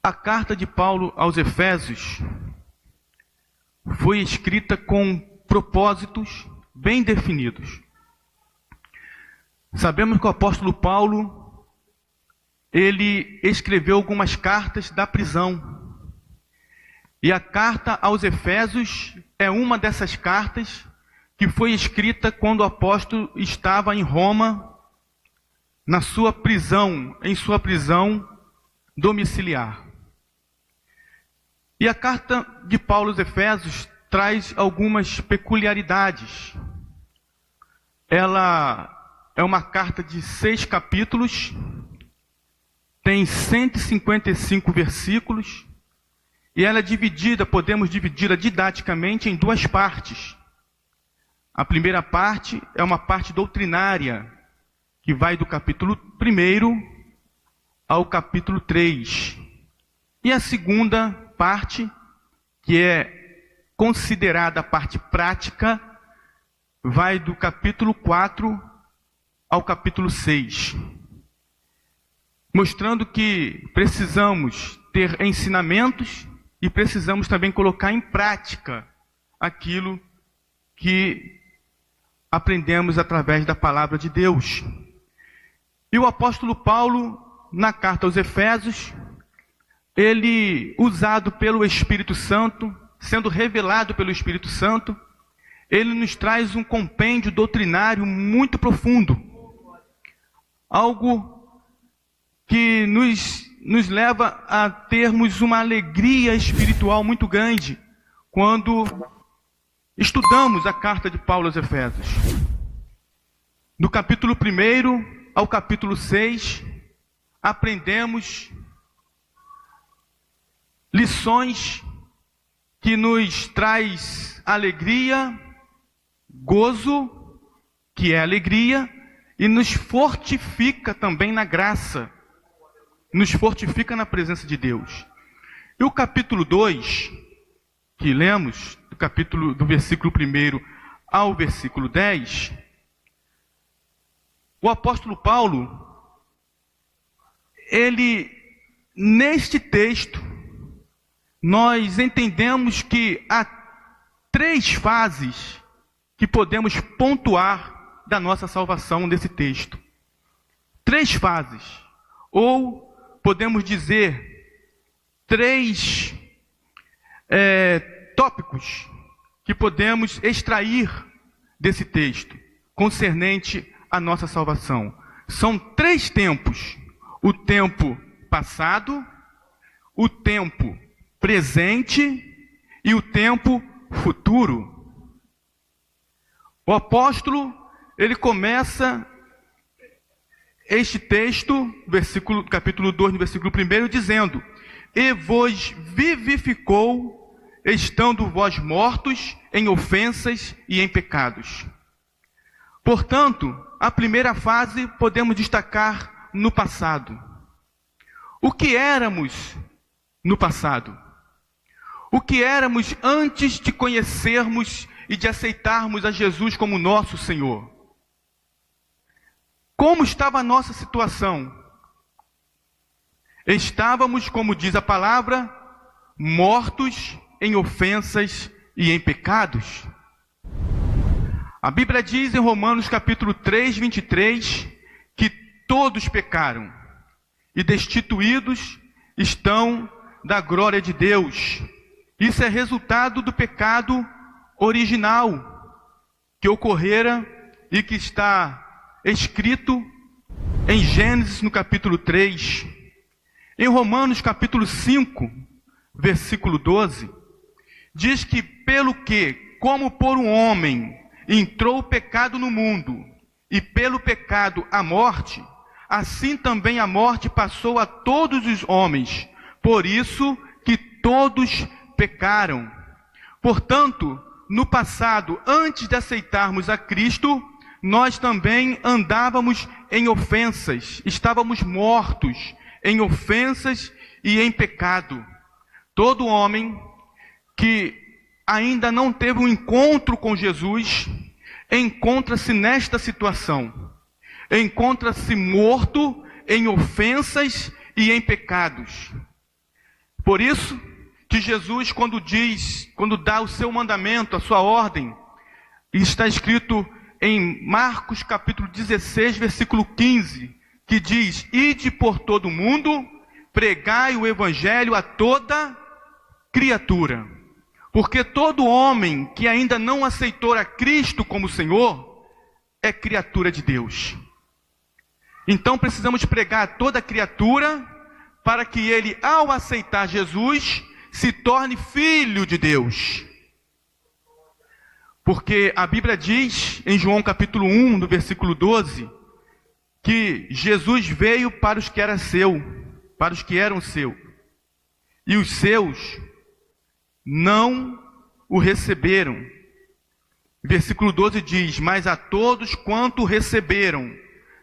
A carta de Paulo aos Efésios foi escrita com propósitos bem definidos. Sabemos que o apóstolo Paulo, ele escreveu algumas cartas da prisão. E a carta aos Efésios é uma dessas cartas que foi escrita quando o apóstolo estava em Roma, na sua prisão, em sua prisão domiciliar. E a carta de Paulo aos Efésios traz algumas peculiaridades. Ela é uma carta de 6 capítulos, tem 155 versículos, e ela é dividida, podemos dividi-la didaticamente em 2 partes. A primeira parte é uma parte doutrinária, que vai do capítulo 1 ao capítulo 3. E a segunda parte, que é considerada a parte prática, vai do capítulo 4 ao capítulo 6. Mostrando que precisamos ter ensinamentos e precisamos também colocar em prática aquilo que aprendemos através da palavra de Deus. E o apóstolo Paulo, na carta aos Efésios, ele, usado pelo Espírito Santo, sendo revelado pelo Espírito Santo, ele nos traz um compêndio doutrinário muito profundo. Algo que nos leva a termos uma alegria espiritual muito grande quando estudamos a carta de Paulo aos Efésios. Do capítulo 1 ao capítulo 6, aprendemos lições que nos traz alegria, gozo, que é alegria, e nos fortifica também na graça, nos fortifica na presença de Deus. E o capítulo 2, que lemos, do versículo 1 ao versículo 10, o apóstolo Paulo, ele, neste texto, nós entendemos que há 3 fases que podemos pontuar da nossa salvação nesse texto. 3 fases, ou podemos dizer 3 tópicos que podemos extrair desse texto, concernente à nossa salvação. São 3 tempos: o tempo passado, o tempo presente e o tempo futuro. O apóstolo, ele começa este texto, capítulo 2, no versículo 1, dizendo: E vos vivificou, estando vós mortos em ofensas e em pecados. Portanto, a primeira fase podemos destacar no passado. O que éramos no passado? O que éramos antes de conhecermos e de aceitarmos a Jesus como nosso Senhor? Como estava a nossa situação? Estávamos, como diz a palavra, mortos em ofensas e em pecados. A Bíblia diz em Romanos capítulo 3, 23, que todos pecaram e destituídos estão da glória de Deus. Isso é resultado do pecado original que ocorrera e que está escrito em Gênesis no capítulo 3. Em Romanos capítulo 5, versículo 12, diz que pelo que, como por um homem, entrou o pecado no mundo, e pelo pecado a morte, assim também a morte passou a todos os homens, por isso que todos pecaram. Portanto, no passado, antes de aceitarmos a Cristo, nós também andávamos em ofensas, estávamos mortos em ofensas e em pecado. Todo homem que ainda não teve um encontro com Jesus, encontra-se nesta situação. Encontra-se morto em ofensas e em pecados. Por isso que Jesus, quando dá o seu mandamento, a sua ordem, está escrito em Marcos capítulo 16, versículo 15, que diz: ide por todo o mundo, pregai o evangelho a toda criatura. Porque todo homem que ainda não aceitou a Cristo como Senhor, é criatura de Deus. Então precisamos pregar a toda criatura, para que ele, ao aceitar Jesus, se torne filho de Deus. Porque a Bíblia diz, em João capítulo 1, no versículo 12, que Jesus veio para os que eram seus, e os seus não o receberam. Versículo 12 diz: mas a todos quanto o receberam,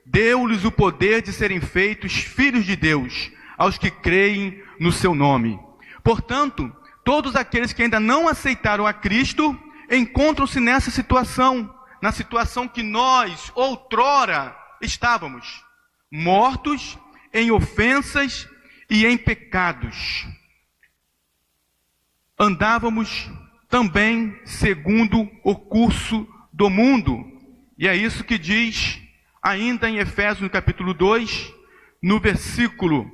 deu-lhes o poder de serem feitos filhos de Deus, aos que creem no seu nome. Portanto, todos aqueles que ainda não aceitaram a Cristo, encontram-se nessa situação, na situação que nós, outrora, estávamos, mortos em ofensas e em pecados. Andávamos também segundo o curso do mundo. E é isso que diz ainda em Efésios, no capítulo 2, no versículo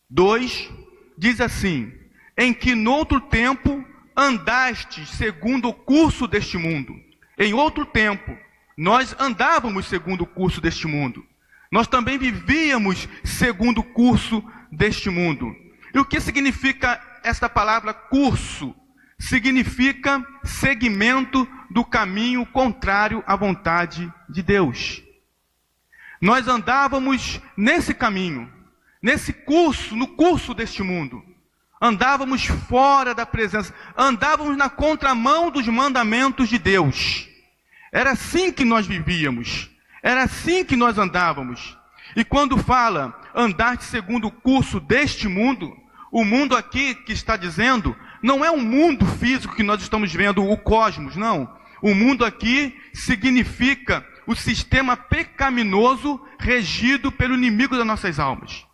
2, diz assim: em que noutro tempo andastes segundo o curso deste mundo. Em outro tempo, nós andávamos segundo o curso deste mundo. Nós também vivíamos segundo o curso deste mundo. E o que significa esta palavra curso? Significa segmento do caminho contrário à vontade de Deus. Nós andávamos nesse caminho, nesse curso, no curso deste mundo. Andávamos fora da presença, andávamos na contramão dos mandamentos de Deus. Era assim que nós vivíamos, era assim que nós andávamos. E quando fala andar segundo o curso deste mundo, o mundo aqui que está dizendo, não é um mundo físico que nós estamos vendo, o cosmos, não. O mundo aqui significa o sistema pecaminoso regido pelo inimigo das nossas almas.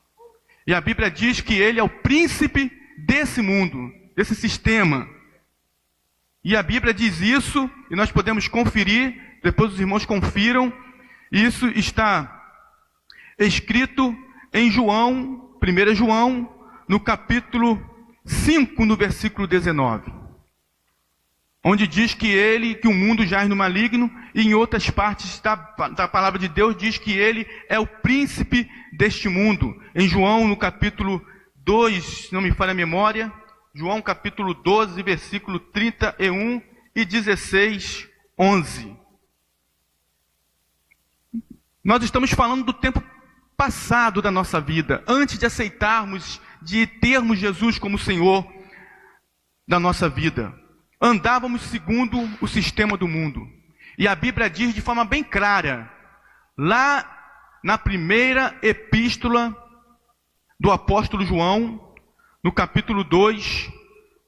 E a Bíblia diz que ele é o príncipe desse mundo, desse sistema. E a Bíblia diz isso, e nós podemos conferir, depois os irmãos confiram. Isso está escrito em João, 1 João, no capítulo 5, no versículo 19. Onde diz que o mundo jaz no maligno, e em outras partes da palavra de Deus diz que ele é o príncipe deste mundo. Em João, no capítulo 2, se não me falha a memória, João capítulo 12, versículo 31 e 16, 11. Nós estamos falando do tempo passado da nossa vida, antes de aceitarmos, de termos Jesus como Senhor da nossa vida. Andávamos segundo o sistema do mundo. E a Bíblia diz de forma bem clara, lá na primeira epístola do apóstolo João, no capítulo 2,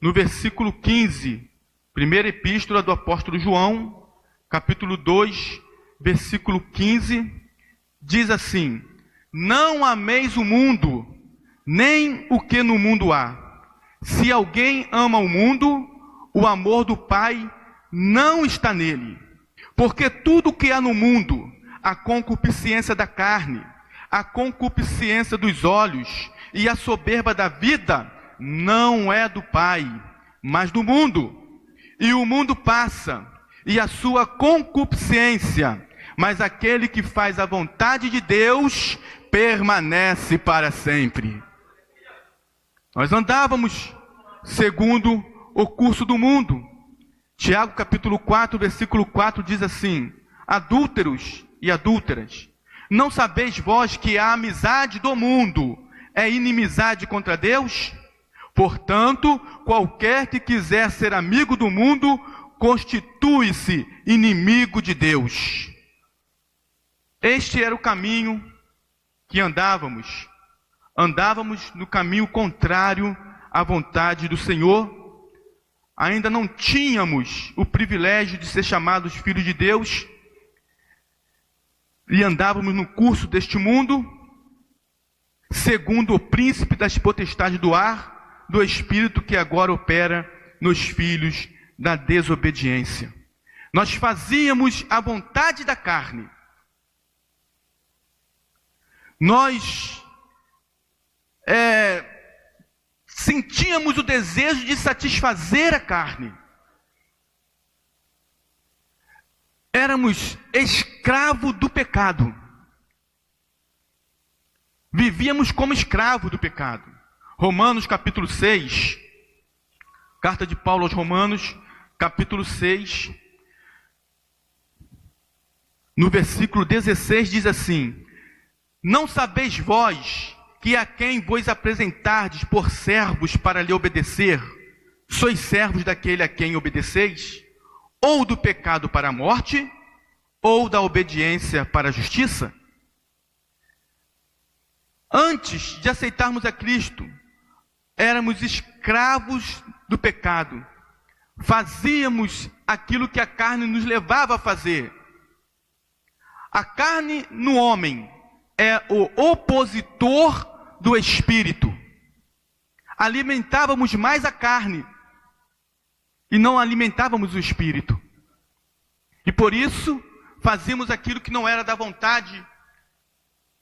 no versículo 15. Primeira epístola do apóstolo João, capítulo 2, versículo 15, diz assim: não ameis o mundo, nem o que no mundo há. Se alguém ama o mundo, o amor do Pai não está nele. Porque tudo o que há no mundo, a concupiscência da carne, a concupiscência dos olhos e a soberba da vida, não é do Pai, mas do mundo. E o mundo passa, e a sua concupiscência, mas aquele que faz a vontade de Deus permanece para sempre. Nós andávamos segundo o curso do mundo. Tiago capítulo 4, versículo 4 diz assim: adúlteros e adúlteras, não sabeis vós que a amizade do mundo é inimizade contra Deus? Portanto, qualquer que quiser ser amigo do mundo, constitui-se inimigo de Deus. Este era o caminho que andávamos. Andávamos no caminho contrário à vontade do Senhor. Ainda não tínhamos o privilégio de ser chamados filhos de Deus. E andávamos no curso deste mundo, segundo o príncipe das potestades do ar, do espírito que agora opera nos filhos da desobediência. Nós fazíamos a vontade da carne. Nós sentíamos o desejo de satisfazer a carne. Éramos escravos do pecado. Vivíamos como escravos do pecado. Romanos capítulo 6, carta de Paulo aos Romanos, capítulo 6, no versículo 16 diz assim: não sabeis vós que a quem vos apresentardes por servos para lhe obedecer, sois servos daquele a quem obedeceis, ou do pecado para a morte, ou da obediência para a justiça? Antes de aceitarmos a Cristo, éramos escravos do pecado. Fazíamos aquilo que a carne nos levava a fazer. A carne no homem é o opositor do espírito. Alimentávamos mais a carne e não alimentávamos o espírito. E por isso fazíamos aquilo que não era da vontade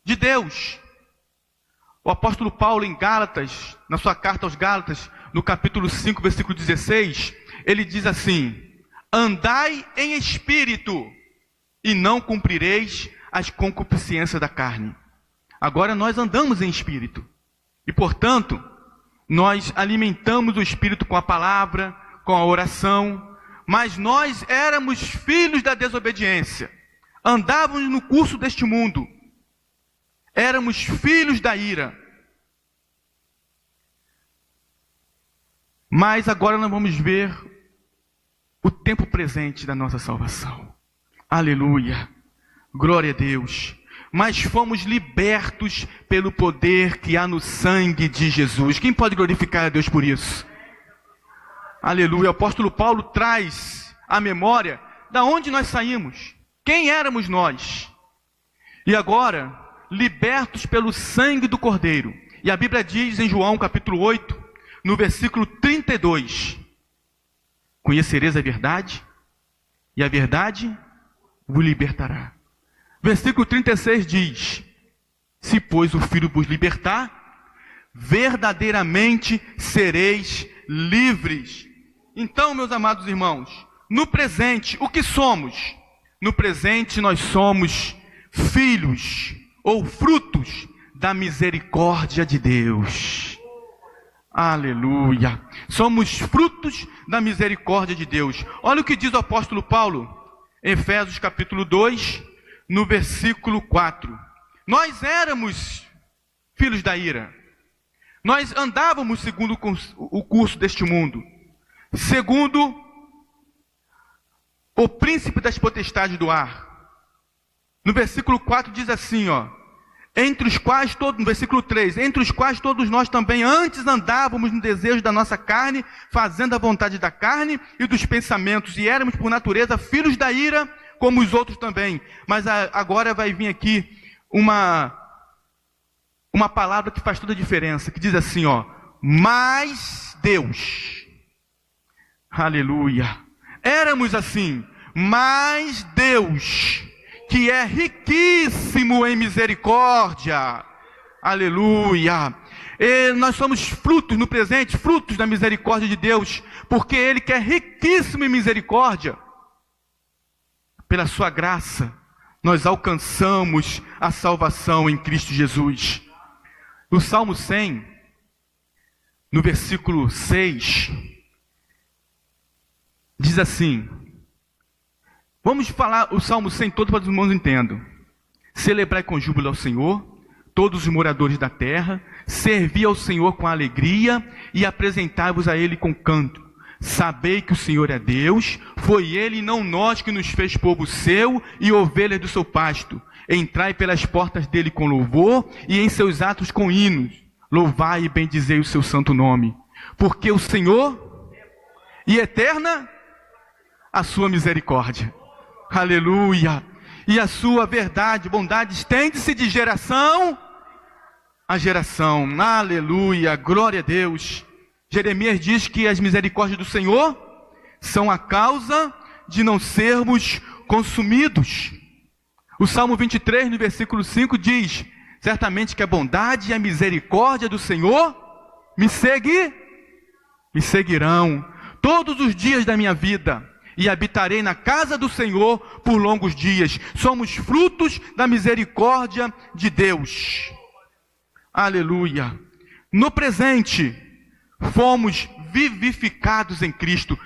de Deus. O apóstolo Paulo em Gálatas, na sua carta aos Gálatas, no capítulo 5, versículo 16, ele diz assim: andai em espírito e não cumprireis as concupiscências da carne. Agora nós andamos em espírito. E portanto, nós alimentamos o espírito com a palavra, com a oração. Mas nós éramos filhos da desobediência. Andávamos no curso deste mundo. Éramos filhos da ira. Mas agora nós vamos ver o tempo presente da nossa salvação. Aleluia. Glória a Deus. Mas fomos libertos pelo poder que há no sangue de Jesus. Quem pode glorificar a Deus por isso? Aleluia. O apóstolo Paulo traz à memória da onde nós saímos. Quem éramos nós? E agora, libertos pelo sangue do Cordeiro. E a Bíblia diz em João capítulo 8, no versículo 32: conhecereis a verdade, e a verdade vos libertará. Versículo 36 diz: se pois o Filho vos libertar, verdadeiramente sereis livres. Então, meus amados irmãos, no presente, o que somos? No presente nós somos filhos ou frutos da misericórdia de Deus. Aleluia. Somos frutos da misericórdia de Deus. Olha o que diz o apóstolo Paulo, em Efésios capítulo 2, no versículo 4. Nós éramos filhos da ira. Nós andávamos segundo o curso deste mundo, segundo o príncipe das potestades do ar. No versículo 4 diz assim, entre os quais todos, no versículo 3, entre os quais todos nós também antes andávamos no desejo da nossa carne, fazendo a vontade da carne e dos pensamentos, e éramos por natureza filhos da ira, como os outros também. Mas agora vai vir aqui uma palavra que faz toda a diferença, que diz assim, mas Deus. Aleluia. Éramos assim, mas Deus, que é riquíssimo em misericórdia. Aleluia. E nós somos frutos no presente, frutos da misericórdia de Deus, porque Ele que é riquíssimo em misericórdia, pela sua graça, nós alcançamos a salvação em Cristo Jesus. No Salmo 100, no versículo 6, diz assim, vamos falar o Salmo 100 todo para que os irmãos entendam. Celebrai com júbilo ao Senhor, todos os moradores da terra, servi ao Senhor com alegria e apresentai-vos a Ele com canto. Sabei que o Senhor é Deus, foi Ele e não nós que nos fez povo seu e ovelhas do seu pasto. Entrai pelas portas dele com louvor e em seus atos com hinos. Louvai e bendizei o seu santo nome. Porque o Senhor e eterna a sua misericórdia. Aleluia. E a sua verdade, bondade, estende-se de geração a geração. Aleluia, glória a Deus. Jeremias diz que as misericórdias do Senhor são a causa de não sermos consumidos. O Salmo 23, no versículo 5, diz: certamente que a bondade e a misericórdia do Senhor me seguirão todos os dias da minha vida, e habitarei na casa do Senhor por longos dias. Somos frutos da misericórdia de Deus. Aleluia. No presente, fomos vivificados em Cristo.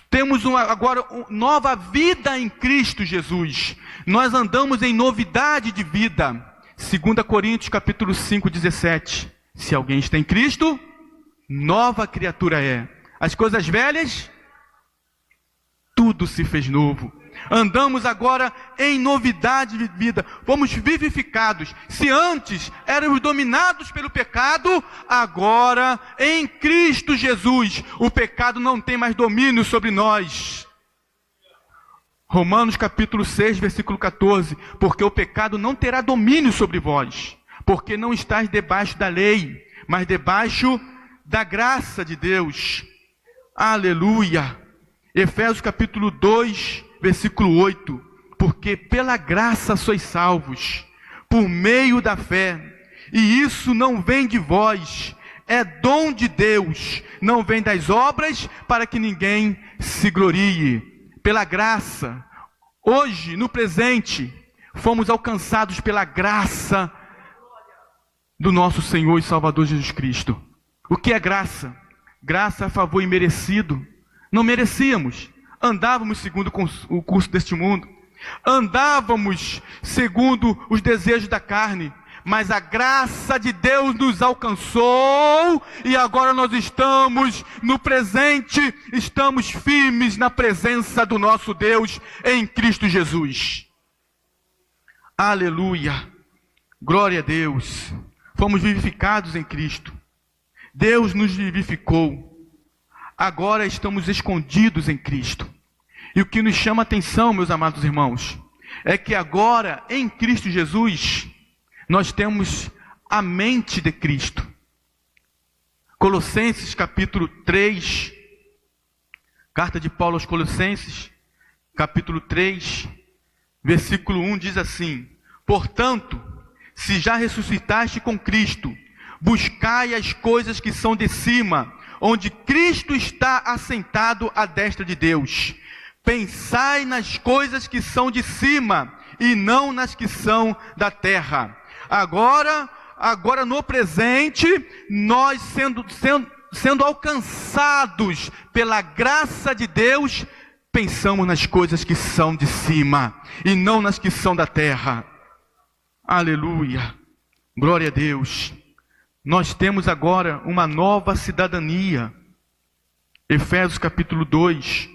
Temos agora nova vida em Cristo Jesus. Nós andamos em novidade de vida. 2 Coríntios capítulo 5, 17. Se alguém está em Cristo, nova criatura é. As coisas velhas, tudo se fez novo. Andamos agora em novidade de vida. Fomos vivificados. Se antes éramos dominados pelo pecado, agora em Cristo Jesus, o pecado não tem mais domínio sobre nós. Romanos capítulo 6, versículo 14. Porque o pecado não terá domínio sobre vós, porque não estáis debaixo da lei, mas debaixo da graça de Deus. Aleluia. Efésios capítulo 2, versículo 8. Porque pela graça sois salvos, por meio da fé, e isso não vem de vós, é dom de Deus, não vem das obras, para que ninguém se glorie. Pela graça, hoje, no presente, fomos alcançados pela graça do nosso Senhor e Salvador Jesus Cristo. O que é graça? Graça é favor imerecido. Não merecíamos. Andávamos segundo o curso deste mundo. Andávamos segundo os desejos da carne. Mas a graça de Deus nos alcançou. E agora nós estamos no presente. Estamos firmes na presença do nosso Deus em Cristo Jesus. Aleluia. Glória a Deus. Fomos vivificados em Cristo. Deus nos vivificou. Agora estamos escondidos em Cristo. E o que nos chama a atenção, meus amados irmãos, é que agora, em Cristo Jesus, nós temos a mente de Cristo. Colossenses capítulo 3, carta de Paulo aos Colossenses, capítulo 3, versículo 1, diz assim: portanto, se já ressuscitaste com Cristo, buscai as coisas que são de cima, onde Cristo está assentado à destra de Deus. Pensai nas coisas que são de cima, e não nas que são da terra. Agora no presente, nós sendo alcançados pela graça de Deus, pensamos nas coisas que são de cima, e não nas que são da terra. Aleluia. Glória a Deus. Nós temos agora uma nova cidadania. Efésios capítulo 2.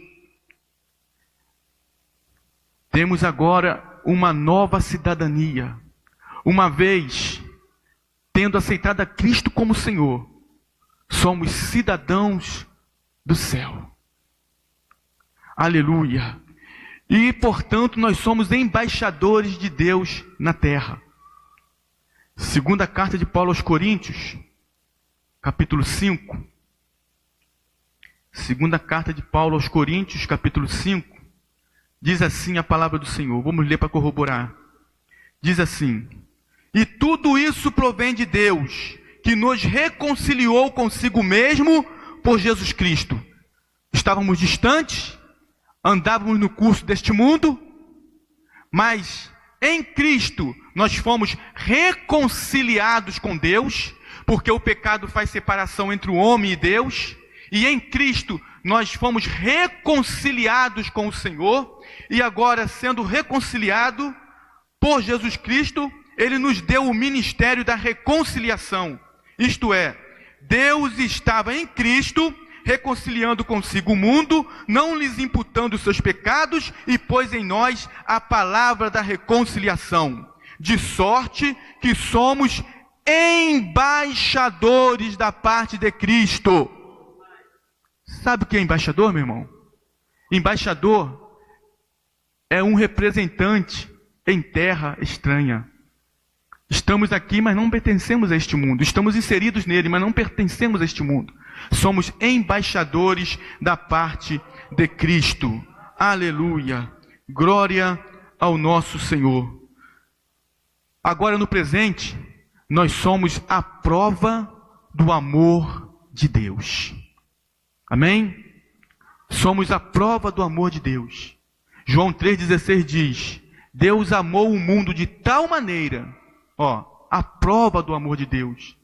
Temos agora uma nova cidadania. Uma vez tendo aceitado a Cristo como Senhor, somos cidadãos do céu. Aleluia. E, portanto, nós somos embaixadores de Deus na terra. Segunda carta de Paulo aos Coríntios, capítulo 5. Segunda carta de Paulo aos Coríntios, capítulo 5. Diz assim a palavra do Senhor. Vamos ler para corroborar. Diz assim: e tudo isso provém de Deus, que nos reconciliou consigo mesmo por Jesus Cristo. Estávamos distantes, andávamos no curso deste mundo, mas em Cristo nós fomos reconciliados com Deus, porque o pecado faz separação entre o homem e Deus, e em Cristo nós fomos reconciliados com o Senhor, e agora sendo reconciliado por Jesus Cristo, Ele nos deu o ministério da reconciliação. Isto é, Deus estava em Cristo, reconciliando consigo o mundo, não lhes imputando os seus pecados, e pôs em nós a palavra da reconciliação. De sorte que somos embaixadores da parte de Cristo. Sabe o que é embaixador, meu irmão? Embaixador é um representante em terra estranha. Estamos aqui, mas não pertencemos a este mundo. Estamos inseridos nele, mas não pertencemos a este mundo. Somos embaixadores da parte de Cristo. Aleluia. Glória ao nosso Senhor. Agora, no presente, nós somos a prova do amor de Deus. Amém? Somos a prova do amor de Deus. João 3,16 diz: Deus amou o mundo de tal maneira, a prova do amor de Deus,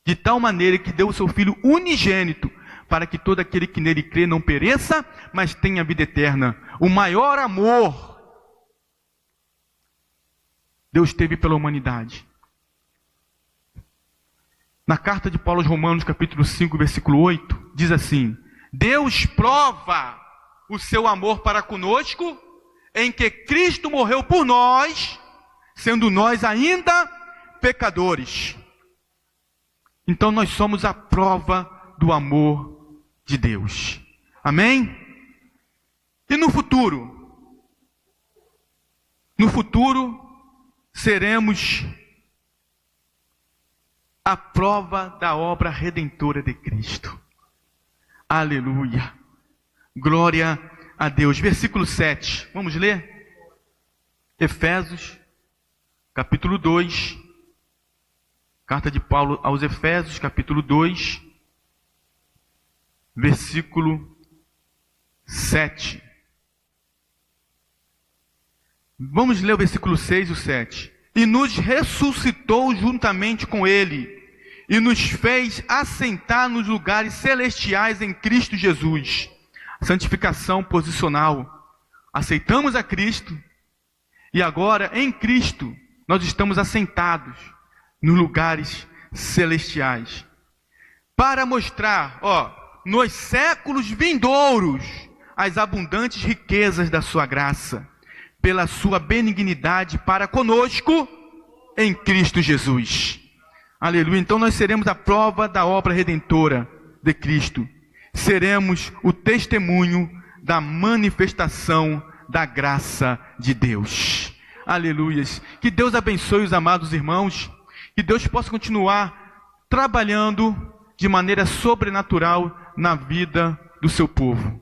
de tal maneira que deu o seu Filho unigênito, para que todo aquele que nele crê não pereça, mas tenha vida eterna. O maior amor Deus teve pela humanidade. Na carta de Paulo aos Romanos, capítulo 5, versículo 8, diz assim: Deus prova o seu amor para conosco, em que Cristo morreu por nós, sendo nós ainda pecadores. Então nós somos a prova do amor de Deus. Amém? E no futuro? No futuro, seremos a prova da obra redentora de Cristo. Aleluia. Glória a Deus. Versículo 7. Vamos ler? Efésios, capítulo 2. Carta de Paulo aos Efésios, capítulo 2. Versículo 7. Vamos ler o versículo 6 e o 7. E nos ressuscitou juntamente com Ele, e nos fez assentar nos lugares celestiais em Cristo Jesus. Santificação posicional. Aceitamos a Cristo, e agora em Cristo nós estamos assentados nos lugares celestiais. Para mostrar, nos séculos vindouros, as abundantes riquezas da sua graça, pela sua benignidade para conosco em Cristo Jesus. Aleluia. Então nós seremos a prova da obra redentora de Cristo. Seremos o testemunho da manifestação da graça de Deus. Aleluias. Que Deus abençoe os amados irmãos. Que Deus possa continuar trabalhando de maneira sobrenatural na vida do seu povo.